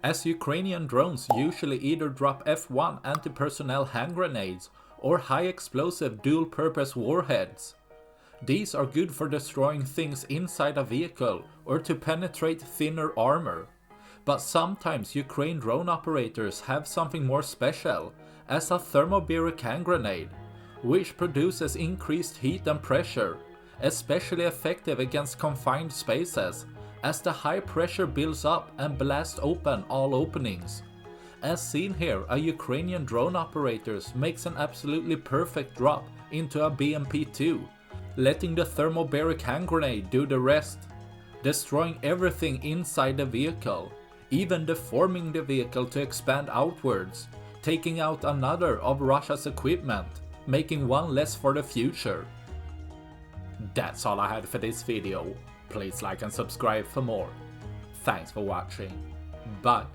as Ukrainian drones usually either drop F1 anti-personnel hand grenades or high explosive dual-purpose warheads. These are good for destroying things inside a vehicle or to penetrate thinner armor. But sometimes Ukraine drone operators have something more special, as a Thermobaric hand grenade, which produces increased heat and pressure, especially effective against confined spaces, as the high pressure builds up and blasts open all openings. As seen here, a Ukrainian drone operator makes an absolutely perfect drop into a BMP-2, letting the Thermobaric hand grenade do the rest, destroying everything inside the vehicle, even deforming the vehicle to expand outwards, taking out another of Russia's equipment, making one less for the future. That's all I had for this video. Please like and subscribe for more. Thanks for watching. Bye.